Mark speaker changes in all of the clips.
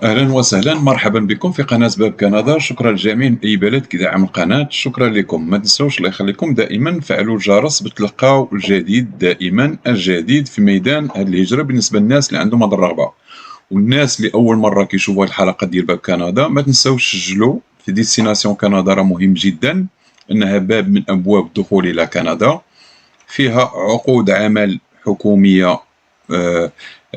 Speaker 1: أهلا وسهلا، مرحبا بكم في قناة باب كندا. شكرا للجميع من أي بلد كيدعم القناة. شكرا لكم. ما تنسوش الله يخليكم دائما فعلوا الجرس باش تلقاو الجديد، دائما الجديد في ميدان الهجرة بالنسبة للناس اللي عندهم هذه الرغبة. والناس اللي أول مرة كيشوفوا هذه الحلقة ديال باب كندا ما تنسوش تسجلوا في ديستيناسيون كندا، راه مهم جدا أنها باب من أبواب الدخول إلى كندا. فيها عقود عمل حكوميه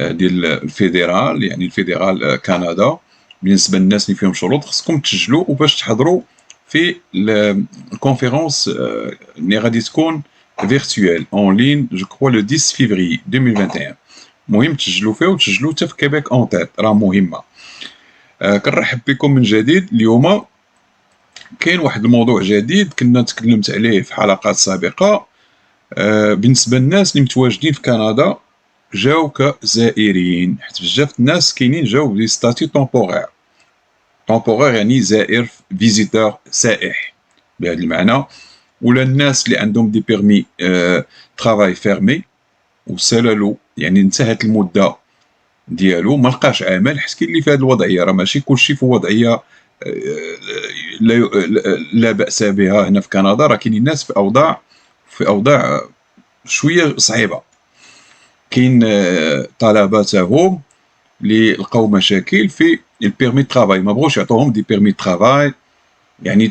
Speaker 1: ديال الفيدرال، يعني الفيدرال كندا. بالنسبه للناس اللي فيهم شروط خصكم تسجلوا وباش تحضروا في الكونفيرونس اللي غادي تكون فيرتوال اون لين جو كخوا لو 10 فيفري 2021. مهم تسجلوا فيه وتسجلوا حتى في كيبيك اون تيت، راه مهمه. كنرحب بكم من جديد. اليوم كاين واحد الموضوع جديد كنا تكلمت عليه في حلقات سابقه. بالنسبه للناس اللي متواجدين في كندا جاو كزائرين، حيت بزاف الناس كاينين جاو بدي ستاتيو طومبورير. طومبورير يعني زائر، فيزيتور، سائح بهذا المعنى. ولا الناس اللي عندهم دي بيرمي ترافاي فيرمي وسالالو، يعني انتهت المده ديالو ما لقاش عمل. حيت كاين اللي في هذه الوضعيه، راه ماشي كلشي في وضعيه لا باس بها هنا في كندا. راه كاينين ناس في اوضاع شويه صعيبه. كاين طلبه تاهم اللي لقاو مشاكل في البيرمي ترافاي، ما بغوش يعطوهم دي بيرمي ترافاي. يعني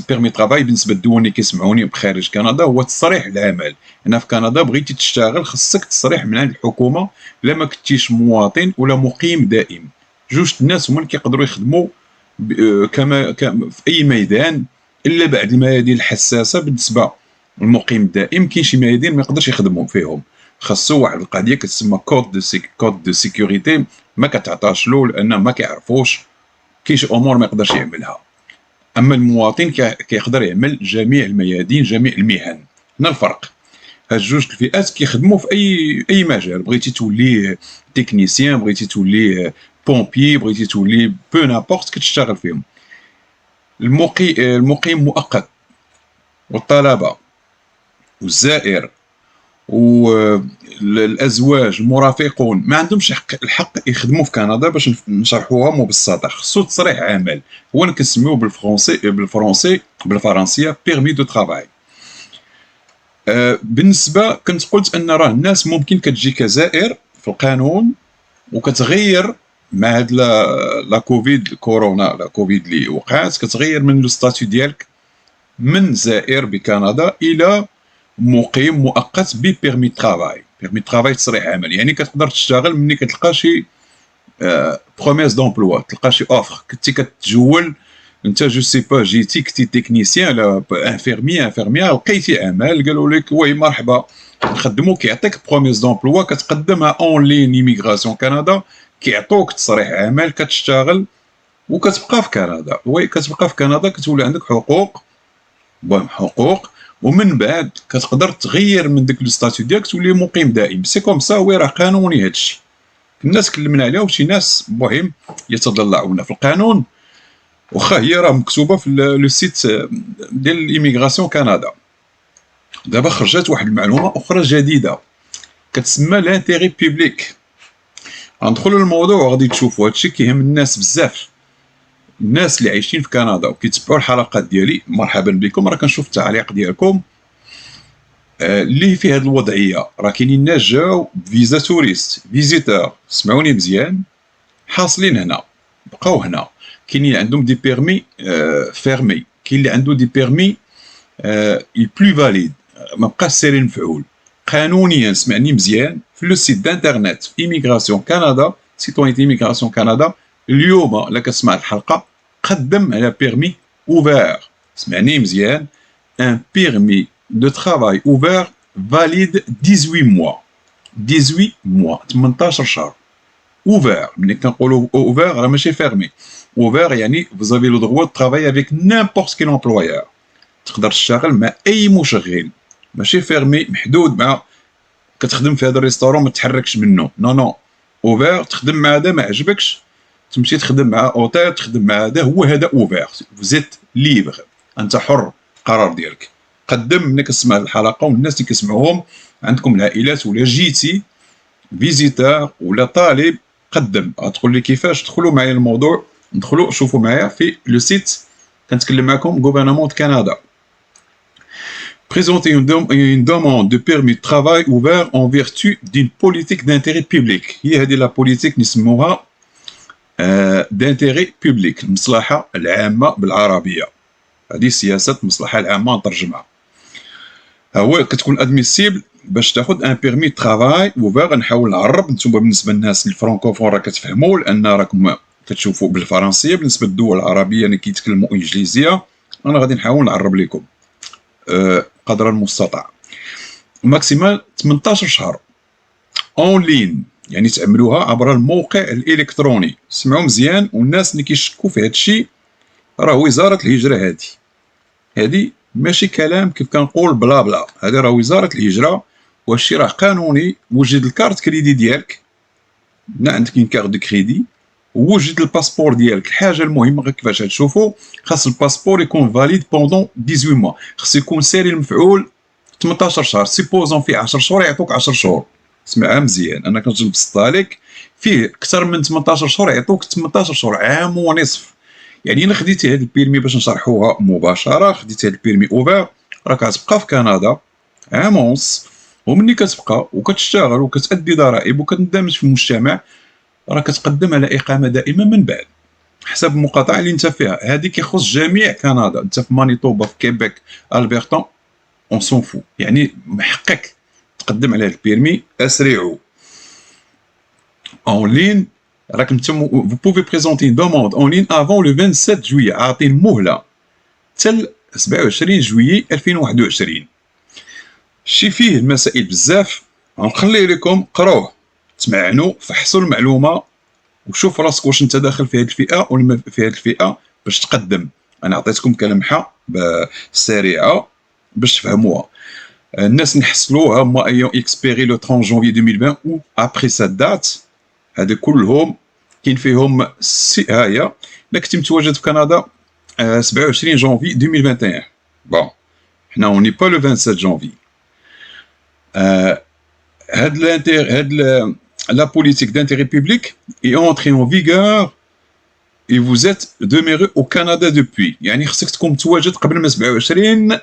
Speaker 1: بيرمي ترافاي بالنسبه للدول اللي كيسمعوني بخارج كندا هو تصريح العمل. هنا في كندا بغيتي تشتغل خصك تصريح من عند الحكومه، لا ما كنتيش مواطن ولا مقيم دائم. جوج الناس هما اللي كيقدروا يخدموا كما في اي ميدان، الا بعد الميادين الحساسه. بالنسبه للمقيم الدائم كاين شي ميادين ما يقدرش يخدموا فيهم، خاصو واحد القضيه كتسمى كود دو سيكوريتي، ما كتعطاش له لان ما كيعرفوش. كاين شي امور ما يقدرش يعملها. اما المواطن كيقدر يعمل جميع الميادين، جميع المهن. هنا الفرق. هاد جوج الفئات كيخدموا في اي مجال. بغيتي تولي تكنيسيان، بغيتي تولي بومبي، بغيتي تولي بو نابورت كتشتغل فيهم. المقيم مؤقت والطلبه والزائر والازواج المرافقون ما عندهمش الحق يخدموا في كندا. باش نشرحوها مبسطه، خصو تصريح عمل، هو اللي كنسميوه بالفرنسيه بيرمي دو ترافاي. بالنسبه كنت قلت ان راه الناس ممكن كتجي كزائر في القانون وكتغير مع هاد لا كوفيد كورونا، لا كوفيد اللي وقعت، كتغير من لو ستاتيو ديالك من زائر بكندا الى مقيم مؤقت ببيرمي ترافاي. بيرمي ترافاي تصريح عمل، يعني كتقدر تشتغل ملي كتلقى شي بروميس دومبلوا، تلقى شي اوفر. كنتي كتجول انت جو سي با، جيتي كنتي تكنيسيان لا انفيرميان، لقيتي عمل قالوا لك وي مرحبا نخدموك، كيعطيك بروميس دومبلوا كتقدمها اون لين ايميغراسيون كندا، كيعطوك تصريح عمل كتشتغل وكتبقى في كندا. وي كتبقى في كندا كتولي عندك حقوق، حقوق. ومن بعد كتقدر تغير من داك لو ستاتيو ديالك تولي مقيم دائم. سي كوم سا، وي راه قانوني هادشي. الناس كلمنا عليها وشي ناس مهم يتضلعون في القانون، واخا هي راه مكتوبه في لو سيت ديال الايميغراسيون كندا. دابا خرجت واحد المعلومه اخرى جديده كتسمى لانتيغي بوبليك. غندخلوا للموضوع وغادي تشوفوا هادشي كيهم الناس بزاف. الناس اللي عايشين في كندا وكيتبعوا الحلقات ديالي مرحبا بكم. راه كنشوف التعليق ديالكم اللي في هذه الوضعيه. راه كاينين ناس جاو فيزا توريست، فيزيتور، سمعوني مزيان، حاصلين هنا، بقاو هنا. كاينين عندهم دي بيرمي فيرمي، كاين اللي عنده دي بيرمي البلو فاليد، ما بقاش سيري مفعول قانونيا. سمعني مزيان، في لو سيت دانترنت ايميغراسيون كندا، سيتوين ايميغراسيون كندا، اليوم لا كتسمع الحلقه قدم على بيرمي اوفير. سمعني مزيان، ان بيرمي دو ترافاي اوفير فاليد 18 موا، 18 موا 18 شهر. اوفير، ملي كنقولوا اوفير راه ماشي فيرمي. اوفير يعني vous avez le droit de travailler avec n'importe quel employeur. تقدر تشتغل مع اي مشغل، ماشي فيرمي محدود مع كتخدم في هذا الريستورون ما تحركش منه. نو نو، اوفير تخدم مع هذا ما عجبكش تمشي تخدم مع اوتيل، تخدم مع هذا، هو هذا اوفير. فوزيت ليبر، انت حر، قرار ديالك. قدم ملي كتسمع الحلقه، والناس اللي كيسمعوهم عندكم العائلات ولا جيتي فيزيتور ولا طالب قدم. غتقول لي كيفاش؟ دخلوا معايا الموضوع، ندخلوا شوفوا معايا في لو سيت كنتكلم معكم غوفرنمون كندا. Présenter une demande de permis de travail ouvert en vertu d'une politique d'intérêt public. هي هذه لا بوليتيك نسموها d'intérêt public، المصلحة العامة بالعربية. هذه سياسة المصلحة العامة نترجمها. هو كتكون ادميسيبل باش تاخذ ان بيرمي ترافاي اوفير. نحاول نعرب، نتوما بالنسبه للناس الفرانكوفون راه كتفهموا لان راكم كتشوفوا بالفرنسيه. بالنسبه للدول العربيه اللي كيتكلموا انجليزيه انا غادي نحاول نعرب لكم قدر المستطاع. ماكسيمال 18 شهر اون لين، يعني تعملوها عبر الموقع الالكتروني. سمعوا مزيان، والناس اللي كيشكوا في هذا الشيء راه وزاره الهجره. هذه ماشي كلام كيف كنقول بلا بلا، هذه راه وزاره الهجره، وهادشي راه قانوني. وجد الكارت كريدي ديالك، عندك اون كارت دو كريدي، ووجد الباسبور ديالك. الحاجه المهمه غير كيفاش تشوفوا، خاص الباسبور يكون فاليد بوندون 18 موا، خاص يكون ساري المفعول 18 شهر. سيبوزون فيه 10 شهور يعطوك 10 شهور. سمعها مزيان، انا كنت نبسطها لك. فيه اكثر من 18 شهور يعطوك 18 شهور، عام ونصف. يعني الا خديتي هاد البيرمي باش نشرحوها مباشره، خديتي هاد البيرمي اوفر، راك غتبقى في كندا عام ونص، ومني كتبقى وكتشتغل وكتأدي ضرائب وكتندمج في المجتمع، راك كتقدم على اقامه دائمه من بعد حسب المقاطعه اللي انت فيها. هذه كيخص جميع كندا. انت في مانيتوبا، في كيبيك، البرتا، اون سون فو. يعني من حقك تقدم على البيرمي. اسرعوا en ligne. راك نتوما vous pouvez présenter une demande en ligne avant le 27 juillet. عاطين مهله حتى 27 جويي 2021. شي فيه المسائل بزاف، غنخليه لكم قروه، تمعنوا، فحصوا المعلومه، وشوف راسك واش انت داخل في هذه الفئه ولا في هذه الفئه باش تقدم. انا عطيتكم كلمحه سريعه باش تفهموها. الناس نحصلوها هما ايون اكسبيري لو 30 جونفي 2020 او ابري سات دات. هادو كلهم كاين فيهم ها هي. الا كنتي متواجد في كندا 27 جونفي 2021. بون حنا اوني با لو 27 جونفي. هاد la politique d'intérêt public est entrée en vigueur et vous êtes demeuré au Canada depuis. يعني خصك تكون متواجد قبل من 27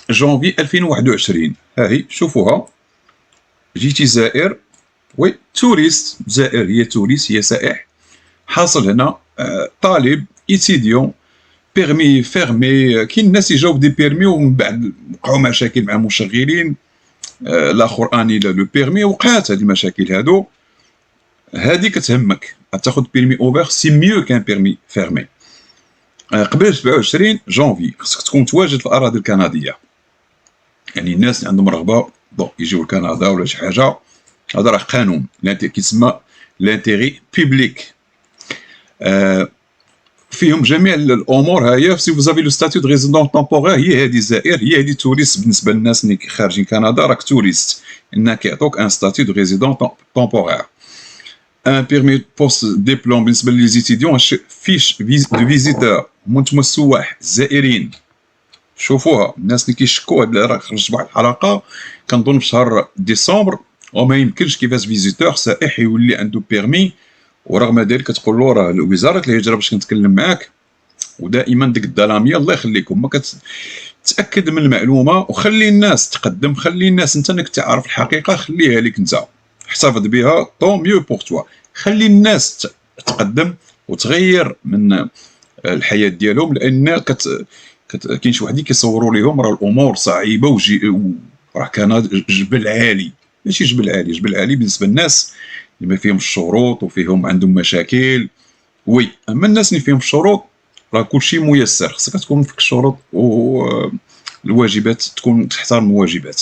Speaker 1: جونفي 2021. ها هي شوفوها. جيتي زائر، وي توريست. زائر هي توريست، هي سائح. حاصل هنا طالب ايتيديون بيرمي فيرمي. كاين الناس يجاوب دي بيرمي ومن بعد وقعوا مشاكل مع المشغلين. الاخر اني لو بيرمي، وقعات هاد المشاكل هادو. هادي كتهمك، غتاخد بيرمي اوفر سي ميو كان بيرمي فيرمي. قبل 27 جونفي خصك تكون متواجد في الاراضي الكنديه. يعني الناس اللي عندهم رغبه بون يجيو لكندا ولا شي حاجه، هذا راه قانون كيسمى لانتيغي بوبليك. فيهم جميع الامور. ها هي سي فوزافي لو ستاتيو دو ريزيدون طومبورير. هي هذه زائر، هي هذه توريست. بالنسبه للناس اللي خارجين كندا راك توريست، انك كيعطوك ان ستاتيو دو ريزيدون طومبورير. ان بيرمي بوست ديبلوم بالنسبه لي زيتيديون. فيش دو فيزيتور، نتوما السواح الزائرين. شوفوها الناس اللي كيشكوا. هاد راه خرجت واحد الحلقه كنظن في شهر ديسمبر، وما يمكنش كيفاش فيزيتور سائح يولي عنده بيرمي، ورغم ذلك كتقول له راه وزاره الهجره باش كنتكلم معاك. ودائما ديك الظلاميه الله يخليكم ما كتتاكد من المعلومه، وخلي الناس تقدم. خلي الناس، انت انك تعرف الحقيقه خليها لك انت، احتفظ بها طون ميو بور توا. خلي الناس تقدم وتغير من الحياه ديالهم، لان كاين شي وحدين كيصوروا لهم راه الامور صعيبه راه كان جبل عالي. ماشي جبل عالي، جبل عالي بالنسبه للناس اللي ما فيهم الشروط وفيهم عندهم مشاكل. وي، اما الناس اللي فيهم الشروط راه كلشي ميسر. خصك تكون فيك الشروط والواجبات، تكون تحترم الواجبات.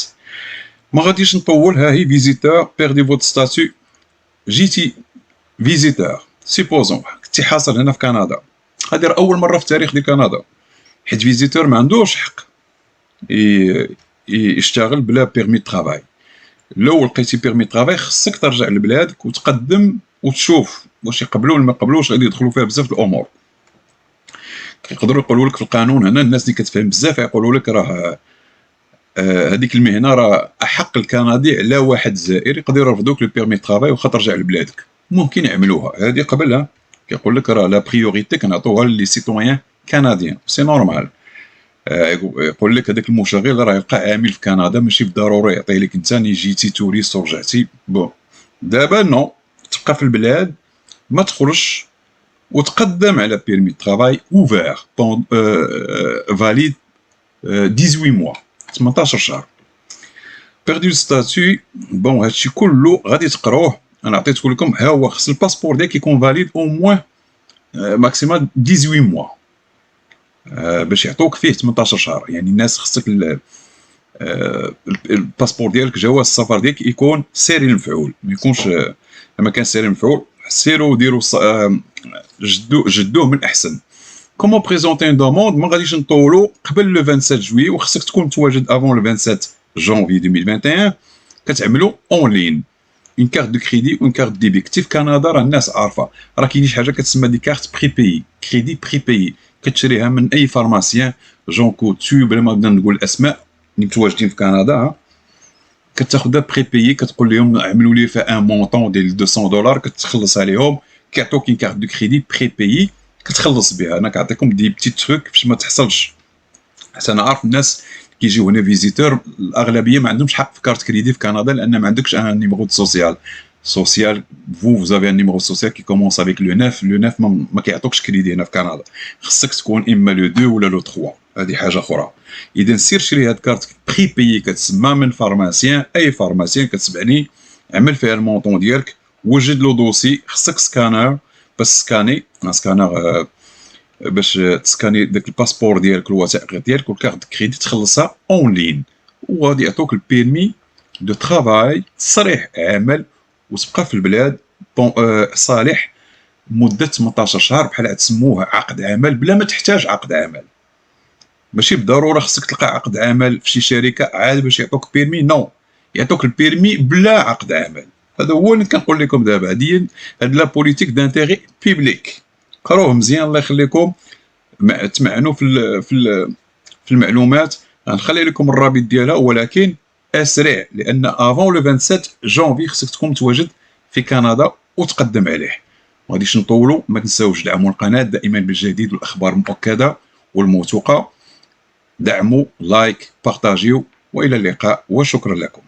Speaker 1: ما غاديش نطول. ها هي فيزيتور بيردي فوت ستاتيو. جيتي فيزيتور، سيبوزون كنتي حاصل هنا في كندا، هادي راه اول مره في التاريخ ديال كندا، حيت فيزيتور ما عندوش حق يشتغل بلا بيرمي ترافاي. لو لقيتي بيرمي ترافاي خصك ترجع لبلادك وتقدم وتشوف واش يقبلوا ولا ما يقبلوش. غادي يدخلوا فيها بزاف الامور. كيقدروا يقولوا لك في القانون هنا، الناس اللي كتفهم بزاف يقولوا لك راه هذيك المهنه راه احق الكندي على واحد زائر. يقدروا يرفضوك لو بيرمي ترافاي وخا ترجع لبلادك. ممكن يعملوها. هذه قبلها كيقول لك راه لا بريوريتي كنعطوها لي سيتويان كنديان، سي نورمال. يقول لك هذاك المشغل راه يلقى عامل في كندا، ماشي بالضروري يعطيه لك انت اللي جيتي توريست ورجعتي. بون دابا نو، تبقى في البلاد ما تخرجش وتقدم على بيرمي ترافاي اوفير فاليد 18 موا، 18 شهر. بيردو ستاتيو، بون هادشي كله غادي تقروه، انا عطيتكم لكم. ها هو خص الباسبور ديالك يكون فاليد او موان ماكسيمال 18 موا باش يعطوك فيه 18 شهر. يعني الناس خصك الباسبور ديالك، جواز السفر ديالك يكون ساري المفعول، ما يكونش لما كان ساري المفعول سيروا ديروا جدوه من احسن. كومون بريزونتي ان دوموند، ما غاديش نطولوا قبل لو 27 جويي، وخصك تكون متواجد افون لو 27 جونفي 2021. كتعملوا اون لين اون كارت دو كريدي اون كارت ديبي. كنتي في كندا راه الناس عارفه، راه كاين شي حاجه كتسمى دي كارت بري بيي، كريدي بري بيي، كتشريها من اي فارماسيان جون كوتو، بلا ما بدنا نقول الاسماء اللي متواجدين في كندا. كتاخذها بري بيي، كتقول لهم عملوا لي فيها ان مونطون ديال 200 دولار، كتخلص عليهم، كيعطوك اون كارت دو كريدي بري بيي كتخلص بها. انا كنعطيكم دي بتي تروك باش ما تحصلش، حيت انا عارف الناس كيجيو هنا فيزيتور الاغلبيه ما عندهمش حق في كارت كريدي في كندا، لان ما عندكش ان نيميرو دو سوسيال. سوسيال vous avez un numéro social qui commence avec le 9. le 9 ما كيعطوكش كريدي هنا في كندا، خصك تكون اما لو 2 ولا لو 3، هذه حاجه اخرى. اذا سير شري هاد كارت بري بيي كتسمى من فارماسيان، اي فارماسيان كتبعني، عمل فيها المونطون ديالك، وجد له دوسي، خصك سكانر باش سكاني سكانر باش تسكاني داك الباسبور ديالك، الوثائق ديالك والكارت كريدي، تخلصها اون لين، وغادي يعطوك البيرمي دو ترافاي، تصريح عمل، وتبقى في البلاد صالح مده 18 شهر، بحال تسموه عقد عمل بلا ما تحتاج عقد عمل. ماشي بالضروره خصك تلقى عقد عمل في شي شركه عاد باش يعطوك بيرمي، نو، يعطوك البيرمي بلا عقد عمل. هذا هو اللي كنقول لكم دابا، هاد لا بوليتيك دانتيغي بيبليك. قروه مزيان الله يخليكم، تمعنوا في المعلومات. غنخلي لكم الرابط ديالها، ولكن اسرع، لان افون لو 27 جونفي خصك تكون متواجد في كندا وتقدم عليه. ما غاديش نطولوا، ما تنساوش دعموا القناه دائما بالجديد والاخبار المؤكده والموثوقه. دعموا، لايك، بارطاجيو، والى اللقاء وشكرا لكم.